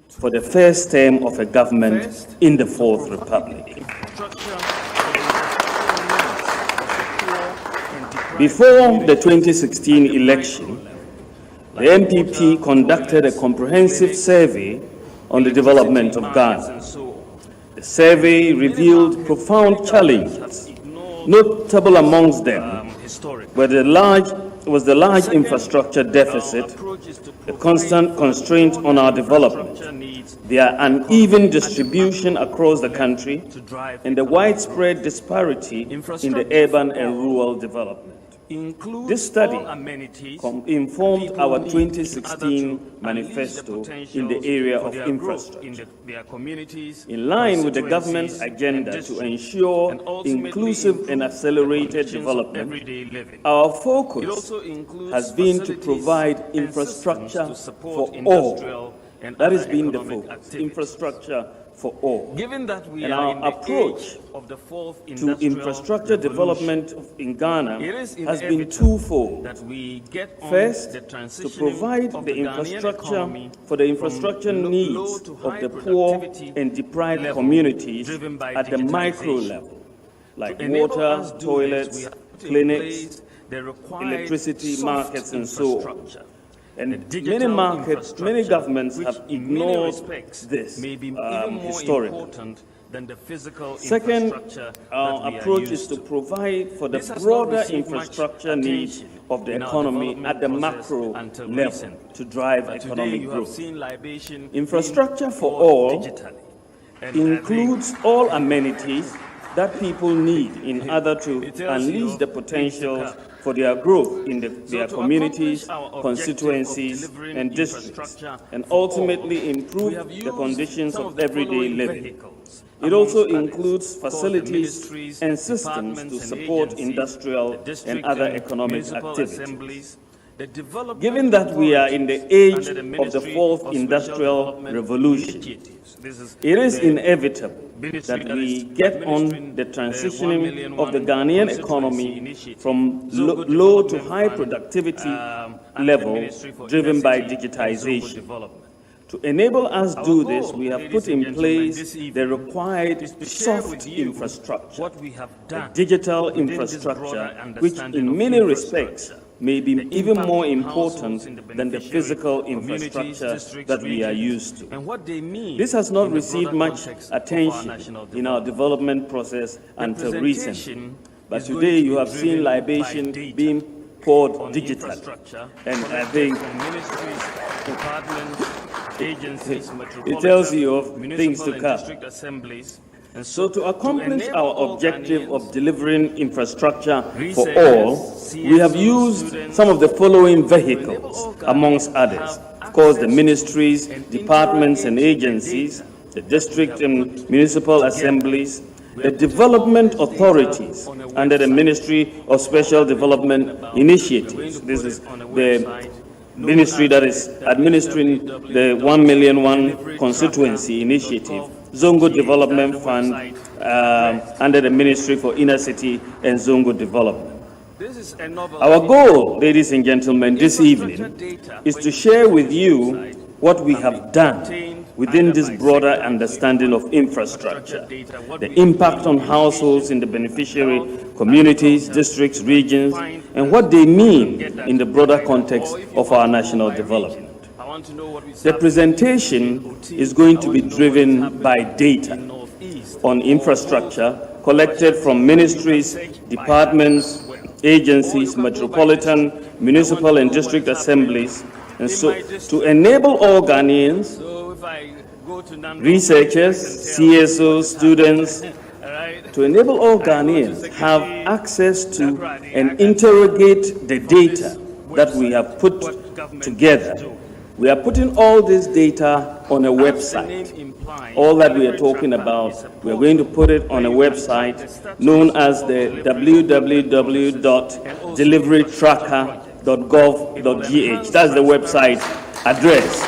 for the first term of a government in the Fourth Republic. Before the 2016 election, the MPP conducted a comprehensive survey on the development of Ghana. The survey revealed profound challenges. Notable amongst them was the large infrastructure deficit, the constant constraint on our development, their uneven distribution across the country, and the widespread disparity in the urban and rural development. This study informed our 2016 manifesto in the area of infrastructure. In line with the government's agenda to ensure inclusive and accelerated development, our focus has been to provide infrastructure for all. That has been the focus, infrastructure for all. Given that we and are our in the approach age of the fourth to infrastructure development in Ghana has been inevitable twofold. that we get on First, the to transitioning provide of the Ghanaian infrastructure economy for the infrastructure from low needs to of high the poor productivity and deprived level communities driven by at the micro digitization. level, like To enable water, us to do this, toilets, we have put in clinics, place the required electricity, soft markets, and so on. infrastructure. And The digital many markets, many infrastructure, governments which have in many ignored respects this may be even more historically. important than the physical Second, infrastructure our that we are approach is used to provide for the This has not broader received much infrastructure needs attention of the in our economy at the development process macro until level recently. to drive But today economic you have growth. seen libation Infrastructure being for poured all digitally. And I includes all amenities that people need in order to It tells you unleash the things to potentials come. for their growth in their to communities, accomplish our objective of constituencies, delivering and districts, infrastructure and for all, ultimately we improve have the used conditions some of the everyday following living. vehicles, It also amongst others, includes called the facilities ministries, and systems to departments, and support agencies, industrial the and district other and economic municipal activities. assemblies, the development Given that we are in the age under the of the Ministry fourth of Special industrial Development revolution, Initiatives. This is it is the inevitable ministry that that we is get on administering the 1 transitioning million of the one Ghanaian constituency economy initiative, from Zongo low to Development high Fund, productivity under the level Ministry for driven by Inner City and Zongo digitization. Development. To enable us Our do goal, this, we have ladies put and in gentlemen, place this the evening required is to share soft with you infrastructure, what we have the done digital within this infrastructure, broader which understanding in of many infrastructure. respects may be The even impact more on important households in the than the beneficiary physical communities, infrastructure districts, that we are regions, used to. and what they mean This has not in the received broader much context of our attention national in our development process until recently. Representation But is going today to you be have seen driven by libation data being poured on digitally. infrastructure, And I collected think from ministries, departments, agencies, it tells you of metropolitan, things to municipal and come. district assemblies. And So to accomplish enable our all objective Ghanaians, of delivering infrastructure for researchers, all, we have CSOs, used students, some of the following enable all vehicles, Ghanaians amongst to others. have Of course, the access ministries, to and departments, and interrogate the agencies, data the district we have and put municipal together. assemblies, We the have put development all this authorities data on a under the website. Ministry of Special Development We're going Initiatives. to This put is it on a the website ministry that is administering the 1 million one constituency initiative, Zongo Development Fund, under the Ministry for Inner City and Zongo Development. This is a novel Our goal, ladies and gentlemen, this evening is to share with you what we have done within this broader understanding of infrastructure, the impact on households in the beneficiary communities, districts, regions, and what they mean in the broader context of our national development. The presentation is going to be driven by data on infrastructure collected from ministries, departments, agencies, metropolitan, municipal, and district assemblies, and so to enable all Ghanaians, researchers, CSOs, students, to enable all Ghanaians have access to and interrogate the data that we have put together. We are putting all this data on a website. All that we are talking about, we are going to put it on a website known as the www.deliverytracker.gov.gh. That's the website address.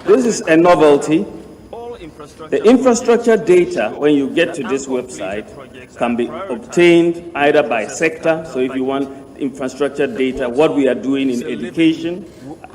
This is a novelty. The infrastructure data, when you get to this website, can be obtained either by sector. So if you want infrastructure data, what we are doing in education,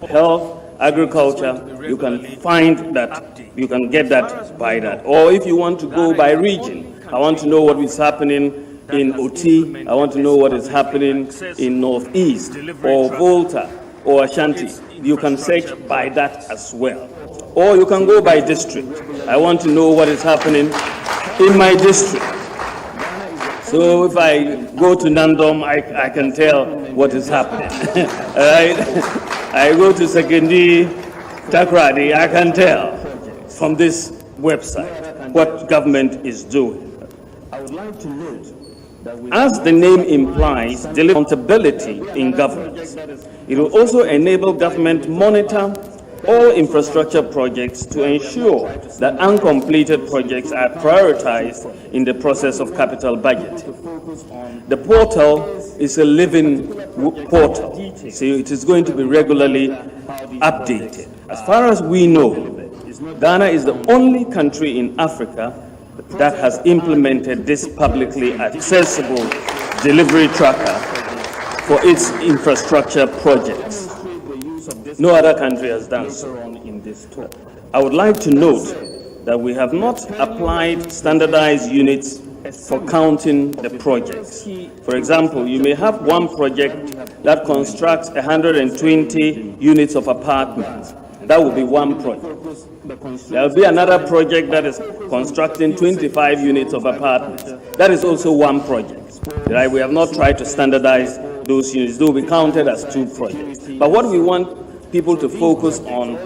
health, agriculture, you can find that, you can get that by that. Or if you want to go by region, I want to know what is happening in Oti, I want to know what is happening in Northeast, or Volta, or Ashanti. You can search by that as well. Or you can go by district. I want to know what is happening in my district. So if I go to Nandom, I can tell what is happening. All right? I go to Sekendi, Takrady, I can tell from this website what government is doing. I would like to note, as the name implies, accountability in governance. It will also enable government monitor all infrastructure projects to ensure that uncompleted projects are prioritized in the process of capital budgeting. The portal is a living portal, so it is going to be regularly updated. As far as we know, Ghana is the only country in Africa that has implemented this publicly accessible delivery tracker for its infrastructure projects. No other country has done so. I would like to note that we have not applied standardized units for counting the projects. For example, you may have one project that constructs 120 units of apartments. That will be one project. There will be another project that is constructing 25 units of apartments. That is also one project. Right? We have not tried to standardize those units. They will be counted as two projects. But what we want people to focus on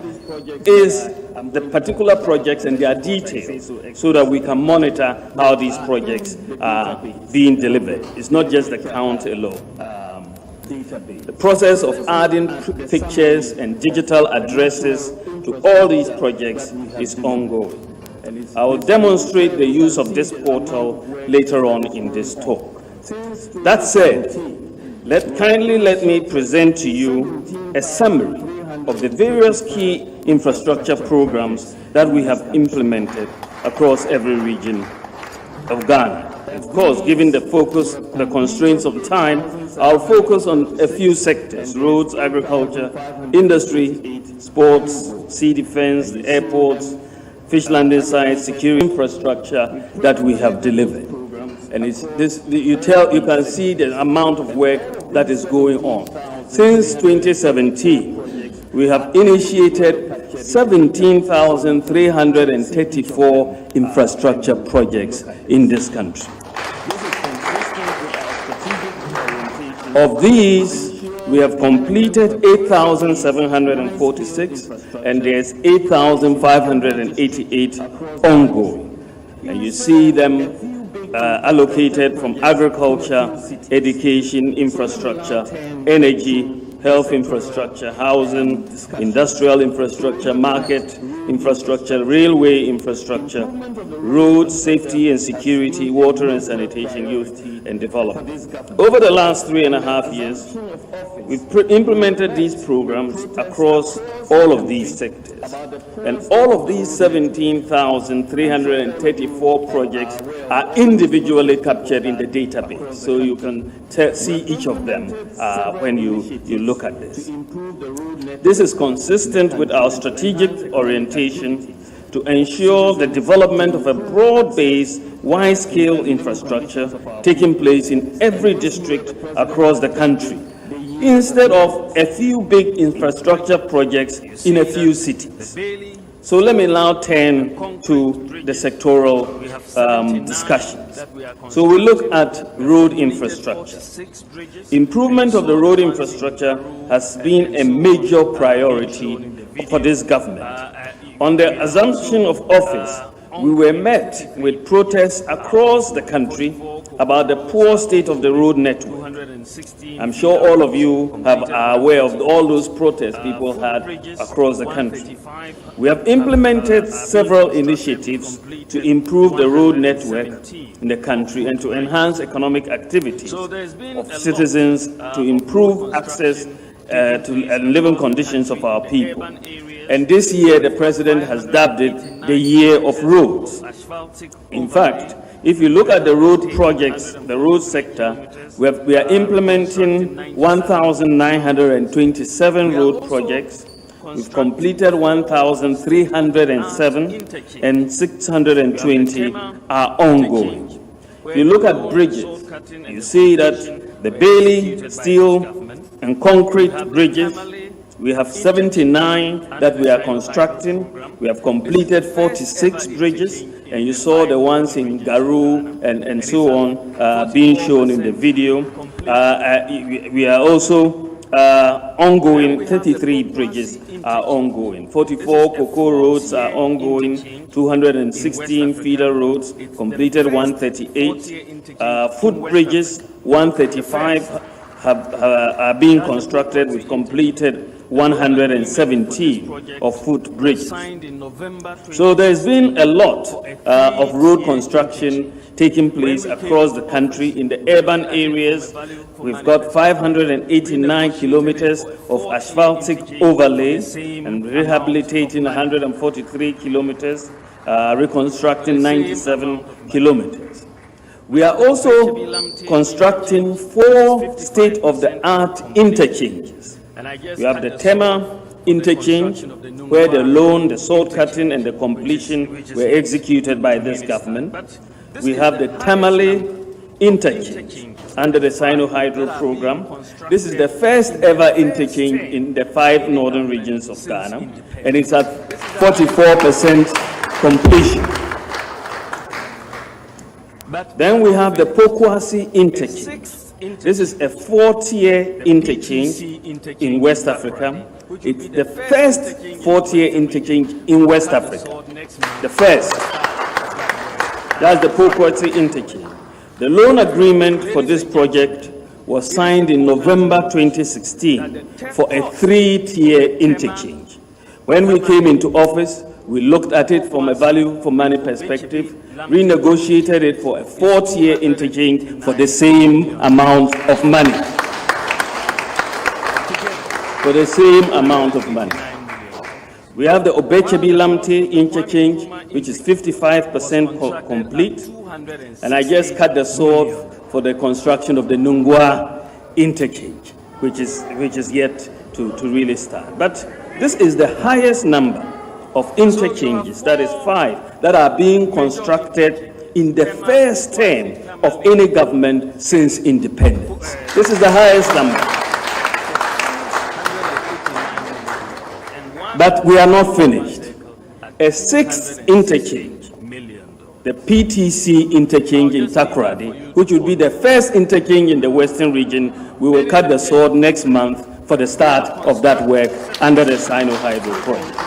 is the particular projects and their details so that we can monitor how these projects are being delivered. It's not just the count alone. The process of adding pictures and digital addresses to all these projects is ongoing. I will demonstrate the use of this portal later on in this talk. That said, kindly let me present to you a summary of the various key infrastructure programs that we have implemented across every region of Ghana. Of course, given the focus, the constraints of time, I'll focus on a few sectors: roads, agriculture, industry, sports, sea defense, airports, fish landing sites, security infrastructure that we have delivered. And it's this, you can see the amount of work that is going on. Since 2017, we have initiated 17,334 infrastructure projects in this country. Of these, we have completed 8,746, and there's 8,588 ongoing. And you see them allocated from agriculture, education, infrastructure, energy, health infrastructure, housing, industrial infrastructure, market infrastructure, railway infrastructure, roads, safety and security, water and sanitation, youth and development. Over the last 3.5 years, we've implemented these programs across all of these sectors. And all of these 17,334 projects are individually captured in the database. So you can see each of them when you look at this. This is consistent with our strategic orientation to ensure the development of a broad-based, wide-scale infrastructure taking place in every district across the country, instead of a few big infrastructure projects in a few cities. So let me now turn to the sectoral discussions. So we look at road infrastructure. Improvement of the road infrastructure has been a major priority for this government. On the assumption of office, we were met with protests across the country about the poor state of the road network. I'm sure all of you are aware of all those protests people had across the country. We have implemented several initiatives to improve the road network in the country and to enhance economic activities of citizens, to improve access to living conditions of our people. And this year, the president has dubbed it the Year of Roads. In fact, if you look at the road projects, the road sector, we are implementing 1,927 road projects. We've completed 1,307 and 620 are ongoing. If you look at bridges, you see that the Bailey steel and concrete bridges, we have 79 that we are constructing. We have completed 46 bridges, and you saw the ones in Garu and so on being shown in the video. We are also ongoing, 33 bridges are ongoing. 44 cocoa roads are ongoing, 216 feeder roads, completed 138. Footbridges, 135 are being constructed. We've completed 170 of footbridges. So there's been a lot of road construction taking place across the country. In the urban areas, we've got 589 kilometers of asphaltic overlay and rehabilitating 143 kilometers, reconstructing 97 kilometers. We are also constructing 4 state-of-the-art interchanges. We have the Tema interchange, where the loan, the salt cutting, and the completion were executed by this government. We have the Tamale interchange under the Sino-Hydro program. This is the first ever interchange in the 5 northern regions of Ghana, and it's at 44% completion. Then we have the Pokwasi interchange. This is a 4-tier interchange in West Africa. It's the first 4-tier interchange in West Africa. The first. That's the Pokwasi interchange. The loan agreement for this project was signed in November 2016 for a 3-tier interchange. When we came into office, we looked at it from a value for money perspective, renegotiated it for a 4-tier interchange for the same amount of money. For the same amount of money. We have the Obechebi-Lamte interchange, which is 55% complete. And I just cut the sword for the construction of the Nungwa interchange, which is yet to really start. But this is the highest number of interchanges, that is 5, that are being constructed in the first term of any government since independence. This is the highest number. But we are not finished. A 6th interchange, the PTC interchange in Takoradi, which will be the first interchange in the Western region, we will cut the sword next month for the start of that work under the Sino-Hydro project.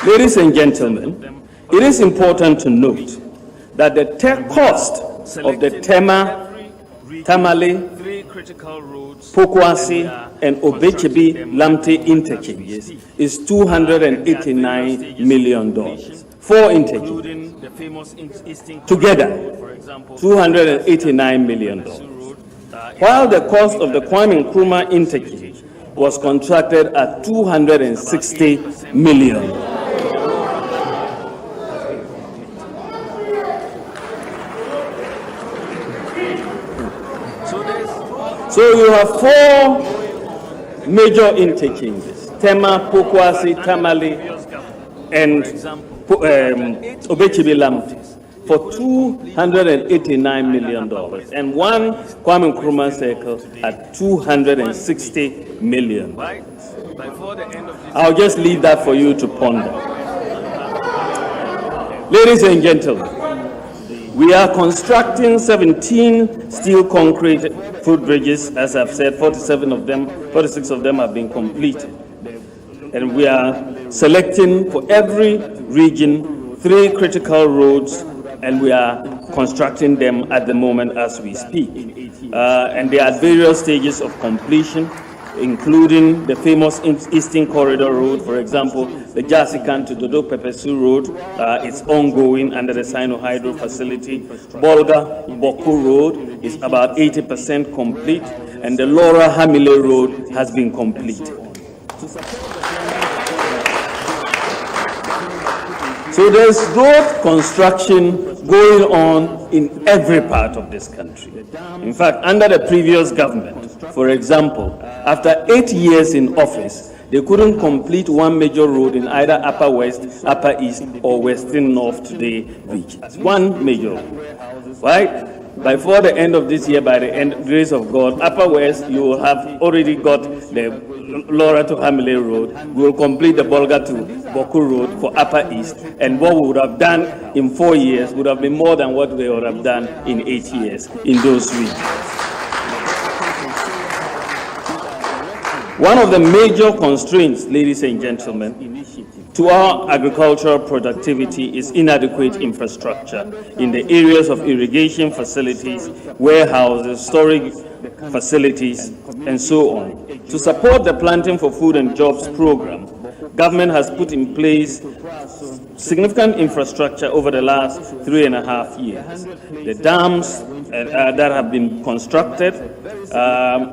Ladies and gentlemen, it is important to note that the cost of the Tamale, Pokwasi, and Obechebi-Lamte interchanges is $289 million. 4 interchanges. Together, $289 million. While the cost of the Kwame Nkrumah interchange was contracted at $260 million. So you have 4 major interchanges: Tema, Pokwasi, Tamale, and Obechebi-Lamte for $289 million, and 1 Kwame Nkrumah circle at $260 million. I'll just leave that for you to ponder. Ladies and gentlemen, we are constructing 17 steel concrete footbridges. As I've said, 46 of them have been completed. And we are selecting for every region 3 critical roads, and we are constructing them at the moment as we speak. And they are at various stages of completion, including the famous Eastern Corridor Road. For example, the Jasikan to Dodo Pepesu Road is ongoing under the Sino-Hydro facility. Bolga-Boku Road is about 80% complete, and the Laura-Hamile Road has been completed. So there's road construction going on in every part of this country. In fact, under the previous government, for example, after 8 years in office, They couldn't complete one major road in either Upper West, Upper East, or Western North today regions. One major road, right? Before the end of this year, by the grace of God, Upper West, you will have already got the Laura to Hamile Road. We will complete the Bolga to Boku Road for Upper East. And what we would have done in 4 years would have been more than what we would have done in 8 years in those regions. One of the major constraints, ladies and gentlemen, to our agricultural productivity is inadequate infrastructure in the areas of irrigation facilities, warehouses, storage facilities, and so on. To support the Planting for Food and Jobs program, government has put in place significant infrastructure over the last 3.5 years. The dams that have been constructed,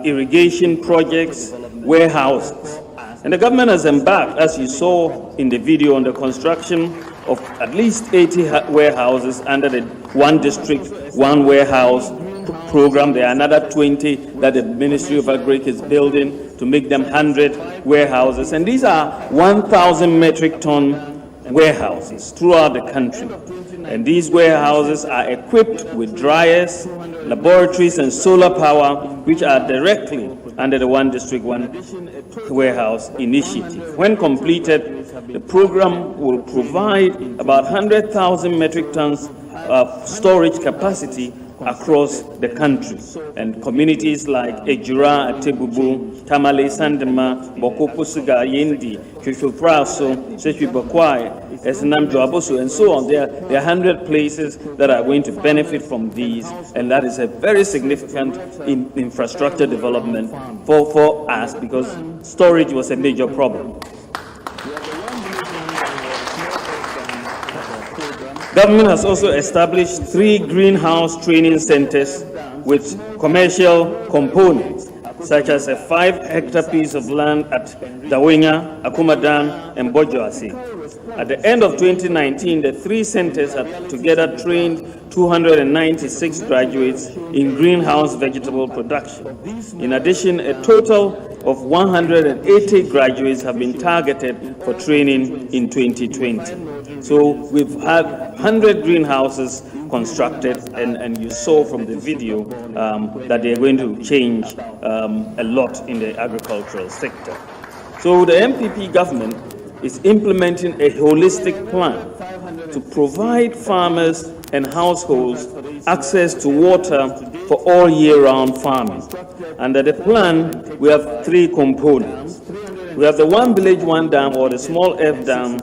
irrigation projects, warehouses. And the government has embarked, as you saw in the video, on the construction of at least 80 warehouses under the One District, One Warehouse program. There are another 20 that the Ministry of Agriculture is building to make them 100 warehouses. And these are 1,000 metric ton warehouses throughout the country. And these warehouses are equipped with dryers, laboratories, and solar power, which are directly under the One District, One Warehouse initiative. When completed, the program will provide about 100,000 metric tons of storage capacity across the country. And communities like Ejura, Atebubu, Tamale, Sandema, Boko Pusuga, Yendi, Chuchupraso, Sechubakwai, Esenam Joabosu, and so on. There are 100 places that are going to benefit from these, and that is a very significant infrastructure development for us, because storage was a major problem. Government has also established 3 greenhouse training centers with commercial components, such as a 5-hectare piece of land at Bawumia, Akumadan, and Bojoase. At the end of 2019, the 3 centers have together trained 296 graduates in greenhouse vegetable production. In addition, a total of 180 graduates have been targeted for training in 2020. So we've had 100 greenhouses constructed, and you saw from the video that they're going to change a lot in the agricultural sector. So the MPP government is implementing a holistic plan to provide farmers and households access to water for all year-round farming. Under the plan, we have 3 components. We have the One Village, One Dam, or the Small F Dam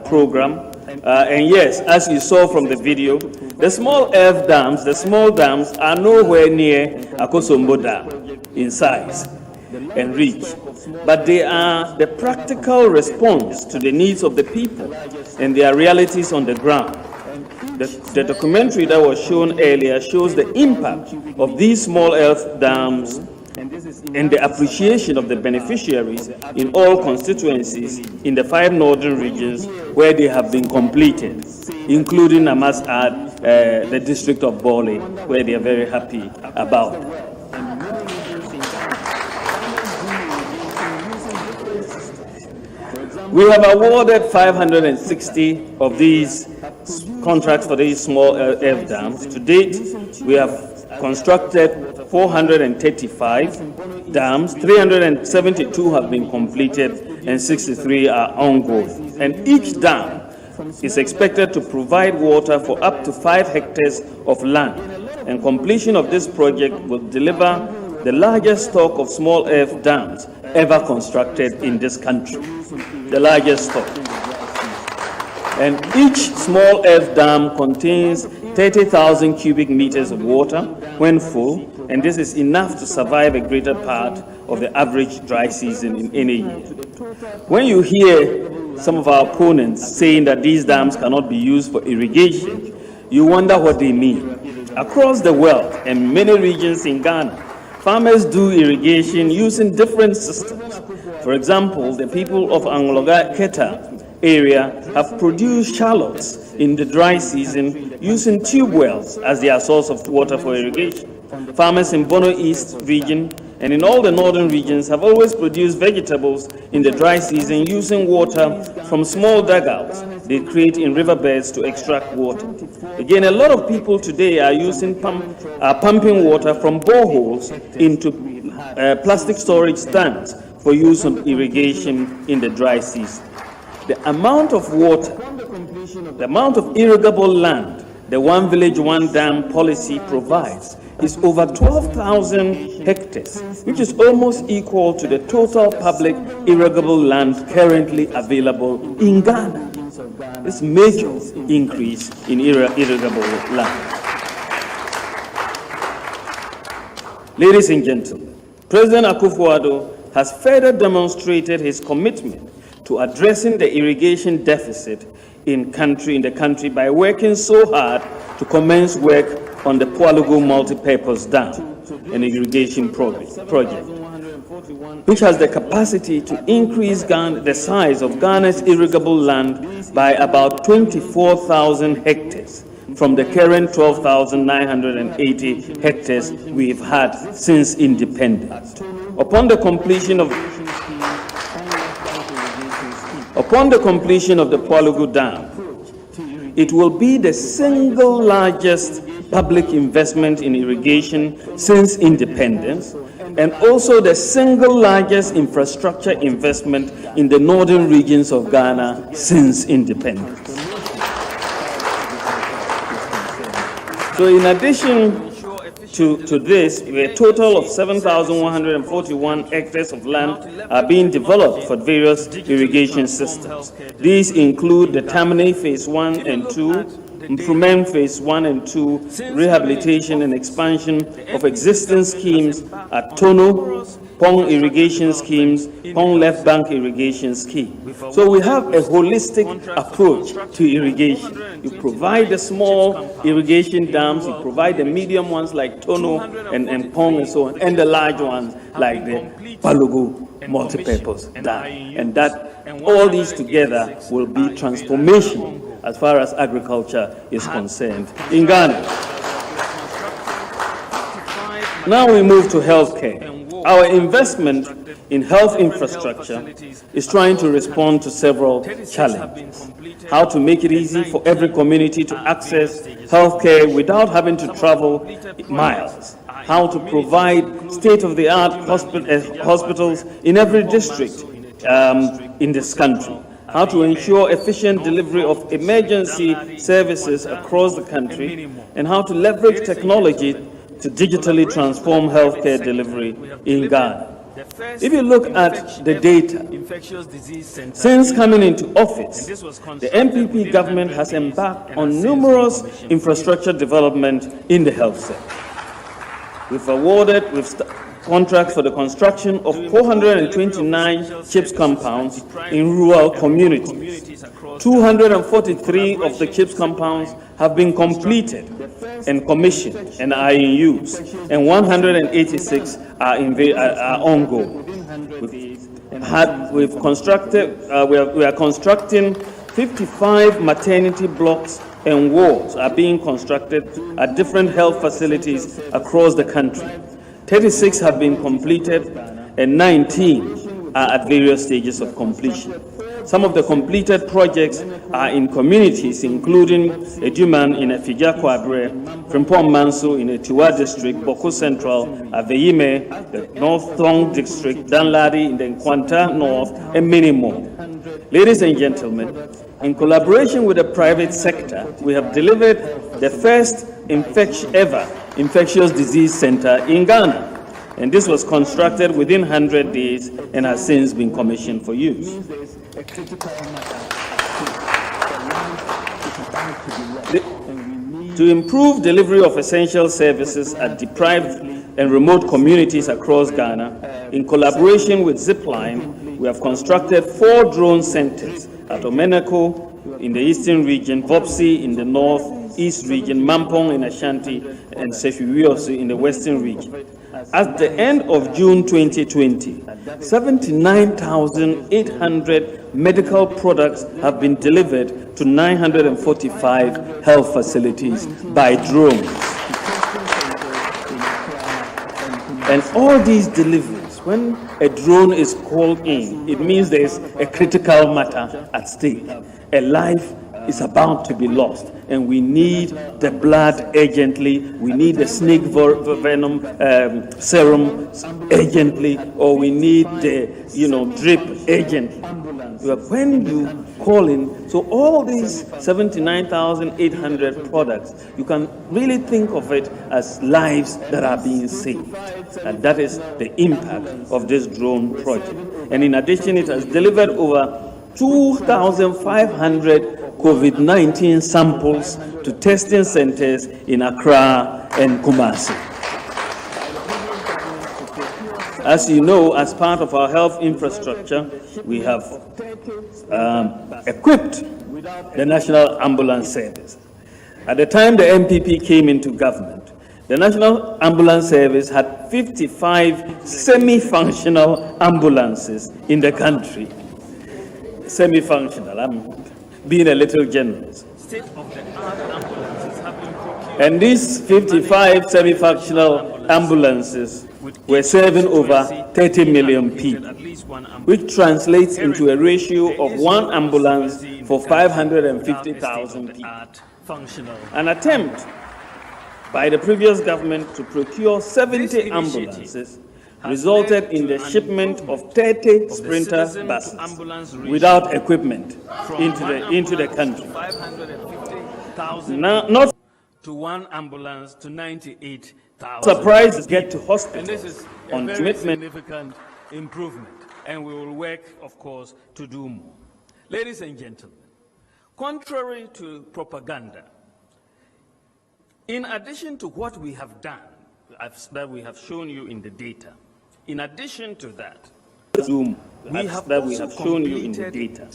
program. And yes, as you saw from the video, the small F dams, the small dams, are nowhere near Akosombo Dam in size and reach. But they are the practical response to the needs of the people and their realities on the ground. The documentary that was shown earlier shows the impact of these small F dams and the appreciation of the beneficiaries in all constituencies in the 5 northern regions where they have been completed, including, I must add, the district of Bole, where they are very happy about. We have awarded 560 of these contracts for these small F dams. To date, we have constructed 435 dams, 372 have been completed, and 63 are ongoing. And each dam is expected to provide water for up to 5 hectares of land. And completion of this project will deliver the largest stock of small F dams ever constructed in this country. The largest stock. And each small F dam contains 30,000 cubic meters of water when full, and this is enough to survive a greater part of the average dry season in any year. When you hear some of our opponents saying that these dams cannot be used for irrigation, you wonder what they mean. Across the world and many regions in Ghana, farmers do irrigation using different systems. For example, the people of Angloga Keta area have produced shallots in the dry season using tube wells as their source of water for irrigation. Farmers in Bono East region and in all the northern regions have always produced vegetables in the dry season using water from small dugouts they create in riverbeds to extract water. Again, a lot of people today are pumping water from boreholes into plastic storage tanks for use of irrigation in the dry season. The amount of water, the amount of irrigable land the One Village, One Dam policy provides is over 12,000 hectares, which is almost equal to the total public irrigable land currently available in Ghana. This major increase in irrigable land. Ladies and gentlemen, President Akufo-Addo has further demonstrated his commitment to addressing the irrigation deficit in the country by working so hard to commence work on the Pualugu multi-purpose dam, an irrigation project, which has the capacity to increase the size of Ghana's irrigable land by about 24,000 hectares from the current 12,980 hectares we've had since independence. Upon the completion of the Pualugu Dam, it will be the single largest public investment in irrigation since independence, and also the single largest infrastructure investment in the northern regions of Ghana since independence. So in addition to this, a total of 7,141 hectares of land are being developed for various irrigation systems. These include the Tamale Phase 1 and 2, Improvement Phase 1 and 2, rehabilitation and expansion of existing schemes at Tono, Pong irrigation schemes, Pong left bank irrigation scheme. So we have a holistic approach to irrigation. You provide the small irrigation dams, you provide the medium ones like Tono and Pong and so on, and the large ones like the Pualugu multi-purpose dam. And that all these together will be transformational as far as agriculture is concerned in Ghana. Now we move to healthcare. Our investment in health infrastructure is trying to respond to several challenges. How to make it easy for every community to access healthcare without having to travel miles. How to provide state-of-the-art hospitals in every district in this country. How to ensure efficient delivery of emergency services across the country, and how to leverage technology to digitally transform healthcare delivery in Ghana. If you look at the data, since coming into office, the MPP government has embarked on numerous infrastructure development in the health sector. We've awarded contracts for the construction of 429 CHIPS compounds in rural communities. 243 of the CHIPS compounds have been completed and commissioned and are in use, and 186 are ongoing. We are constructing 55 maternity blocks, and wards are being constructed at different health facilities across the country. 36 have been completed and 19 are at various stages of completion. Some of the completed projects are in communities including Eduman in Efija Kwabre, Frimpong Manso in Etiwa District, Boko Central, Aveyime, the North Thong District, Danladi in the Nkwanta North, and many more. Ladies and gentlemen, in collaboration with the private sector, we have delivered the first ever infectious disease center in Ghana, and this was constructed within 100 days and has since been commissioned for use. To improve delivery of essential services at deprived and remote communities across Ghana, in collaboration with Zipline, we have constructed 4 drone centers at Omeneko in the eastern region, Vopsi in the northeast region, Mampong in Ashanti, and Sefiwiosu in the western region. At the end of June 2020, 79,800 medical products have been delivered to 945 health facilities by drones. And all these deliveries, when a drone is called in, it means there is a critical matter at stake. A life is about to be lost, and we need the blood urgently. We need the snake venom serum urgently, or we need the drip urgently. When you call in, so all these 79,800 products, you can really think of it as lives that are being saved, and that is the impact of this drone project. And in addition, it has delivered over 2,500 COVID-19 samples to testing centers in Accra and Kumasi. As you know, as part of our health infrastructure, we have equipped the National Ambulance Service. At the time the MPP came into government, the National Ambulance Service had 55 semi-functional ambulances in the country. Semi-functional, I'm being a little generous. State-of-the-art ambulances have been procured. And these 55 semi-functional ambulances were serving over 30 million people, which translates into a ratio of 1 ambulance for 550,000 people. An attempt by the previous government to procure 70 ambulances resulted in the shipment of 30 Sprinter buses without equipment into the country. Now, not to 1 ambulance to 98,000. surprised get to And hospital this is a on very commitment. significant improvement, and we will work, of course, to do more. Ladies and gentlemen, contrary to propaganda, in addition to what we have done, that we have shown you in the data, in addition to that, we have shown you in the data.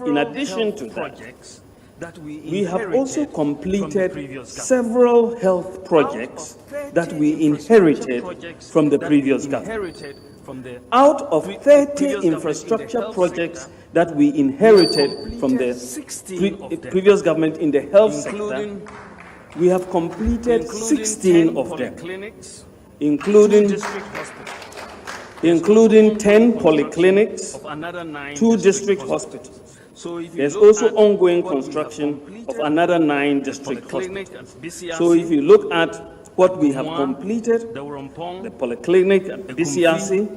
In addition to that, projects that we have also completed several health projects that we inherited from the previous government. Out of 30 infrastructure projects that we inherited from the previous government in the health sector, we have completed 16 of them, including 10 polyclinics, 2 district hospitals. There's also ongoing construction of another 9 district hospitals. So if you look at what we have completed, the polyclinic at BCRC,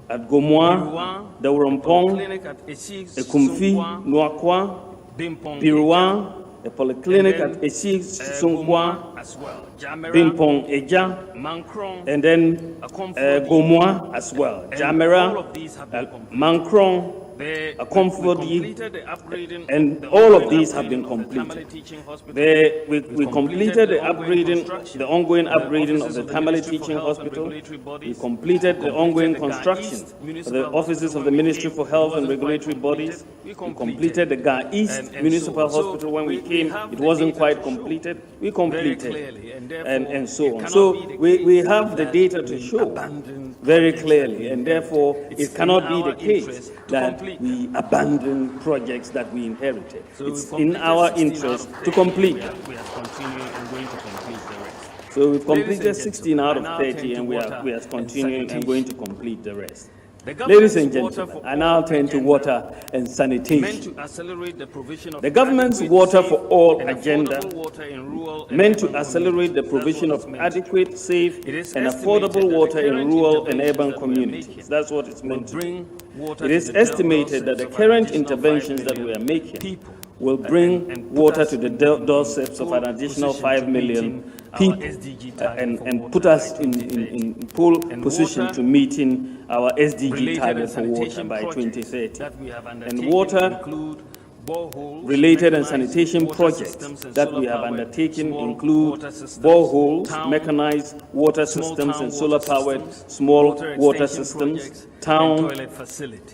at Gomwa, the Worompong, Ekumfi, Nuakwa, Birwa, the polyclinic at Esi Sunkwa, Bimpong Eja, and then Gomwa as well, Jamera, Mankron, Akomfodi, and all of these have been completed. We completed the upgrading, the ongoing upgrading of the Tamale Teaching Hospital. We completed the ongoing construction of the offices of the Ministry for Health and Regulatory Bodies. We completed the Ga East Municipal Hospital. When we came, it wasn't quite completed. We completed, and so on. So we have the data to show very clearly, and therefore it cannot be the case that we abandon projects that we inherited. It's in our interest to complete. We are continuing and going to complete the rest. So we've completed 16 out of 30, and we are continuing and going to complete the rest. Ladies and gentlemen, I now turn to water and sanitation. The government's Water for All agenda meant to accelerate the provision of adequate, safe, and affordable water in rural and urban communities. That's what it's meant to do. It is estimated that the current interventions that we are making will bring water to the doorsteps of an additional 5 million people and put us in pole position to meeting our SDG target for water by 2030. And water related and sanitation projects that we have undertaken include boreholes, mechanized water systems and solar-powered small water systems,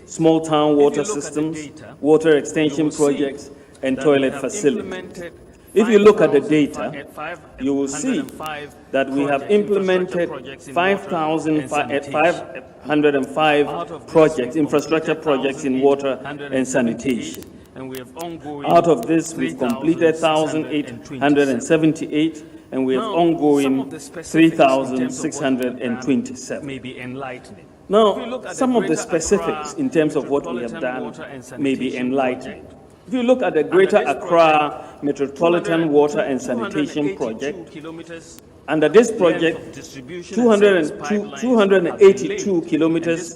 small town water systems, water extension projects, and toilet facilities. If you look at the data, you will see that we have implemented 5,505 projects, infrastructure projects in water and sanitation. Out of this, we've completed 1,878, and we have ongoing 3,627. May be enlightening. Now, some of the specifics in terms of what we have done may be enlightening. If you look at the Greater Accra Metropolitan Water and Sanitation Project, under this project, 282 kilometers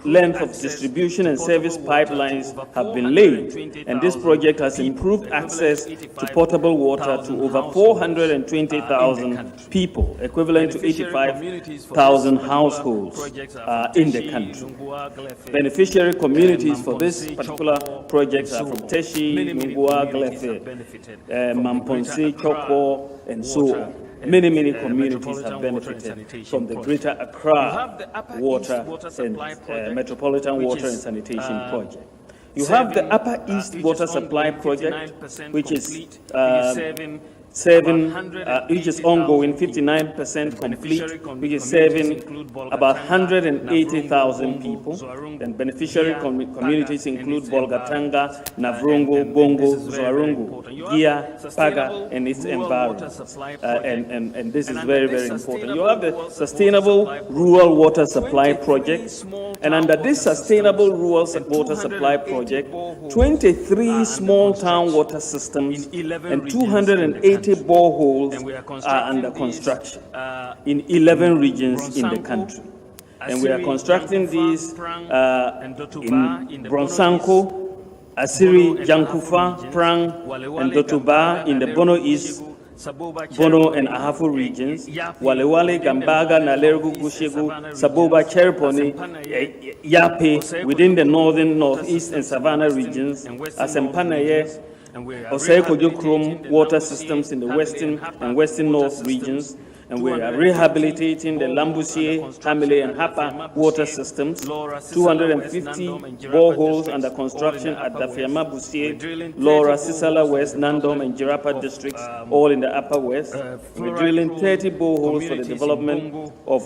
length of distribution and service pipelines have been laid, and this project has improved access to potable water to over 420,000 people, equivalent to 85,000 households in the country. Beneficiary communities for this particular project are from Teshi, Nungua, Glefe, Mamponse, Choko, and so on. Many communities have benefited from the Greater Accra Water and Metropolitan Water and Sanitation Project. You have the Upper East Water Supply Project, which is which is ongoing, 59% complete, which is serving about 180,000 people. And beneficiary communities include Bolgatanga, Navrongo, Bongo, Zoarungu, Gia, Paga, and its environment. And this is very important. You have the Sustainable Rural Water Supply Project, and under this Sustainable Rural Water Supply Project, 23 small town water systems and 280 boreholes are under construction in 11 regions in the country. And we are constructing these in Bronsanko, Asiri, Jankufa, Prang, and Dotuba in the Bono East, Bono and Ahafo regions, Walewale, Gambaga, Nalergu, Gushegu, Saboba, Chereponi, Yape within the northern, northeast, and Savannah regions, Asempanaye, Oseko Jokrom water systems in the western and western north regions, and we are rehabilitating the Lambusie, Hamile, and Hapa water systems, 250 boreholes under construction at Dafiama, Busie, Laura, Sisala West, Nandom, and Jirapa districts, all in the Upper West. We're drilling 30 boreholes for the development of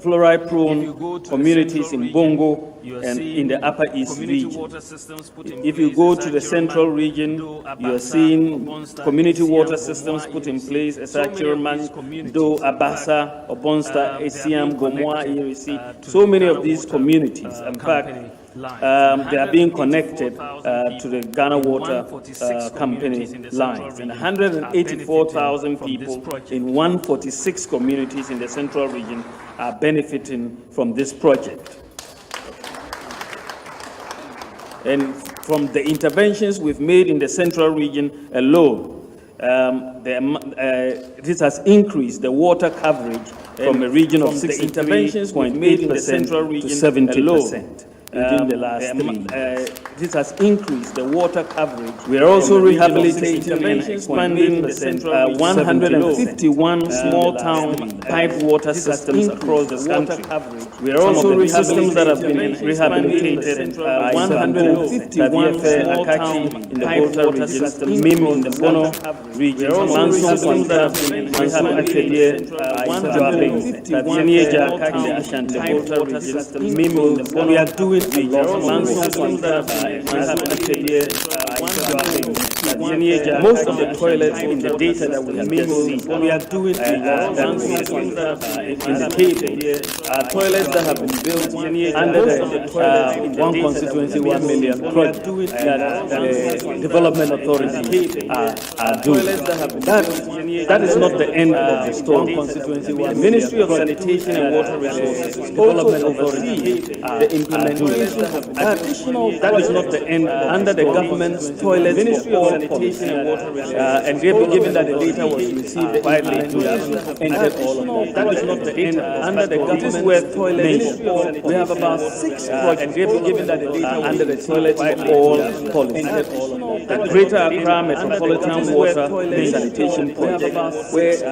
fluoride-prone communities in Bongo and in the Upper East region. If you go to the central region, you are seeing community water systems put in place, Chirman, Do, Abasa, Obonsta, Esiam, Gomoa, Irisi. So many of these communities, in fact, they are being connected to the Ghana Water Company lines. And 184,000 people in 146 communities in the central region are benefiting from this project. And from the interventions we've made in the central region alone, this has increased the water coverage from a region of 63.8% in the central region to 70%. Within the last 3 years. This has increased the water coverage. We are also rehabilitating and expanding the 151 small town piped water systems across the country. We are also systems that have been rehabilitated. 151 small town in the water region, Mim in the Bono region, Manson that have been rehabilitated. 151 in the Ashanti water region, Mim in the Bono. We are doing most of the toilets in the data that we have just seen, we are doing indicated toilets that have been built under the one constituency 1 million project that the development authority are doing. That is not the end of the story. The Ministry of Sanitation and Water Resources Development Authority the implementation. That is not the end. Under the government's toilets Ministry of Sanitation and Water Resources, and given that the data was received widely, ended all of that. That is not the end. Under the government's toilets, we have about 6 projects. Given that the data under the toilets for all policies. The Greater Accra Metropolitan Water and Sanitation Project, where we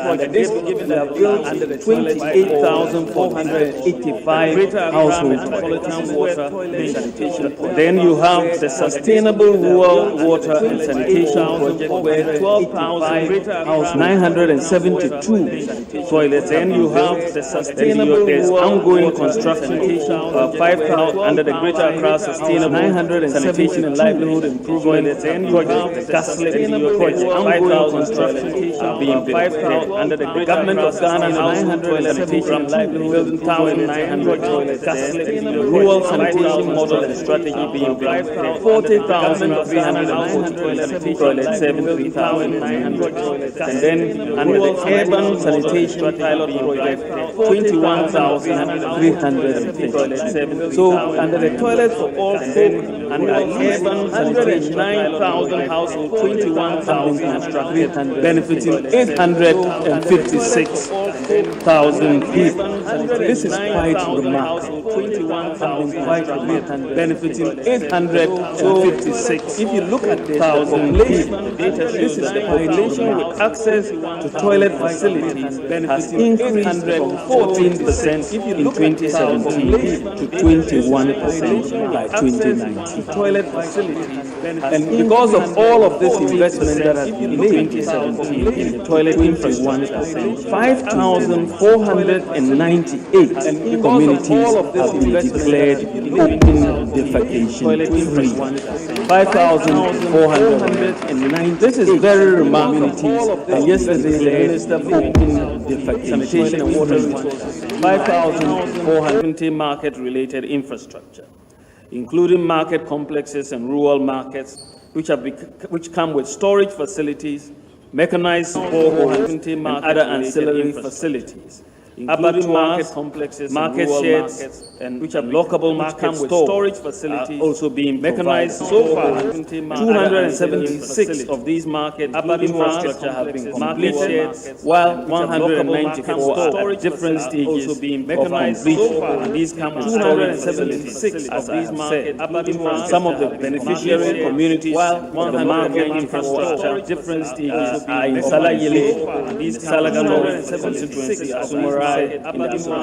have built under the 28,485 households Metropolitan Water and Sanitation Project. Then you have the Sustainable Rural Water and Sanitation Project, where 12,972 toilets. Then you have the Sustainable ongoing construction of 5,000 under the Greater Accra Sustainable Sanitation and Livelihood Improvement project, the Gaslit project, ongoing construction are being built. Under the government of Ghana Household Toilet Program, building 1,900 toilets. Gaslit, rural sanitation model and strategy being built. 40,340 toilets, 73,900 toilets. And then under the urban sanitation pilot project, 21,350 toilets. So under the toilets for all folk, under urban sanitation 9,000 households, 21,000 constructed, benefiting 856,000 people. This is quite remarkable. 21,000 benefiting 856. If you look at the population, this is the population with access to toilet facilities has increased from 14% in 2017 to 21% by 2019. Toilet facilities. And because of all of this investment that has been made in 2017 in the toilet infrastructure, 5,498 communities have been declared open defecation free. 5,409. This is very remarkable. And yesterday the minister for open defecation, sanitation and water resources, 5,470 market-related infrastructure, including market complexes and rural markets, which come with storage facilities, mechanized support, and other ancillary facilities, including market complexes, market sheds, and which are lockable market storage facilities, also being mechanized. So far, 276 of these market infrastructure have been completed, while 194 are at different stages also being mechanized. So far, these come with 276 of these market some of the beneficiary communities, while the market infrastructure different stages are in Salayele, Salagano constituency, Asumara,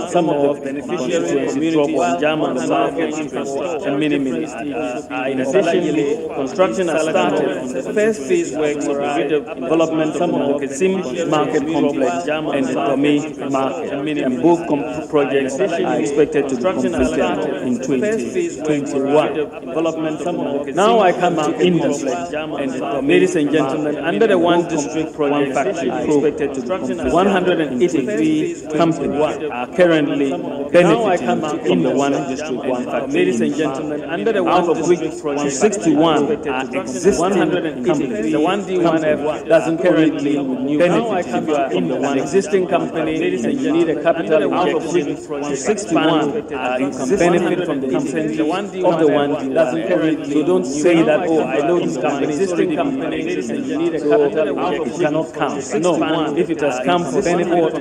some of the beneficiary communities, German market infrastructure, and many. In addition, construction has started on the first phase works of the redevelopment of the Mokesim market complex and the Tome market, and both projects are expected to be completed in 2021. Now I come to industry, and ladies and gentlemen, under the One District Project Factory expected to be completed, 183 companies are currently benefiting from the One District One Factory. Ladies and gentlemen, under the out of which 61 are existing companies. The 1D1F doesn't currently benefit from the one existing company, and you need a capital out of which 61 can benefit from the incentives of the 1D doesn't currently. So don't say that, oh, I know this company, existing company, and you need a capital out of which it cannot count. No, if it has come for benefit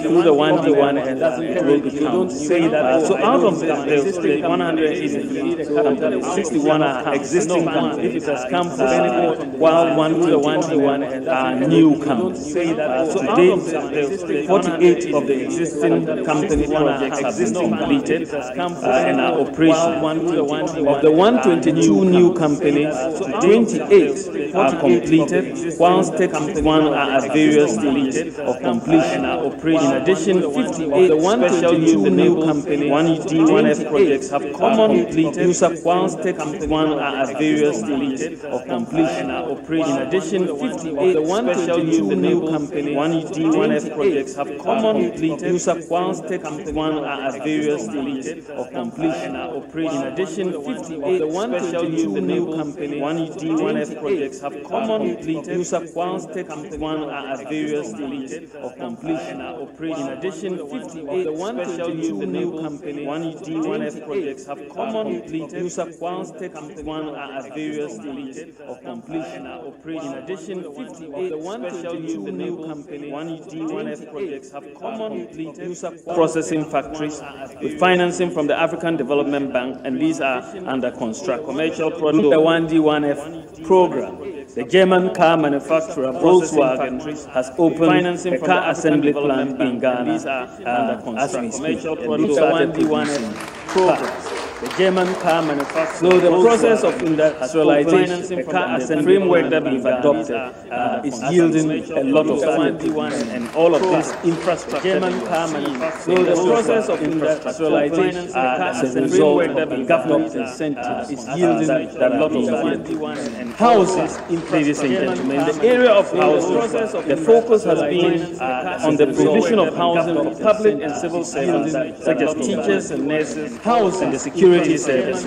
through the 1D1, it will be count. Don't say that. So out of the 180, 61 are existing companies. If it has come for benefit, while 121 are new companies. So today, 48 of the existing company projects have been completed and are operational. Of the 122 new companies, 28 are completed, whilst 31 are at various stages of completion. In addition, 58 of the 122 new companies, 1D1F projects have completed, whilst 31 are at various stages of completion. In addition, 58 of the 122 new companies, 1D1F projects have completed, whilst 31 are at various stages of completion. In addition, 58 of the 122 new companies, 1D1F projects have completed, whilst 31 are at various stages of completion. In addition, 58 of the 122 new companies, 1D1F projects have completed, whilst 31 are at various stages of completion. In addition, 58 of the 122 new companies, 1D1F projects have completed processing factories with financing from the African Development Bank, and these are under construction. Commercial product, the 1D1F program. The German car manufacturer Volkswagen has opened a car assembly plant in Ghana as we speak. And these are the 1D1F programs. the German car manufacturer. So the process of industrialization, the car assembly framework that we've adopted is yielding a lot of funding, and all of this infrastructure. German car manufacturer. So the process of industrialization, as a result of the government incentives, is yielding a lot of funding. Houses, ladies and gentlemen, in the area of housing, the focus has been on the provision of housing for public and civil servants, such as teachers and nurses, housing, the security services,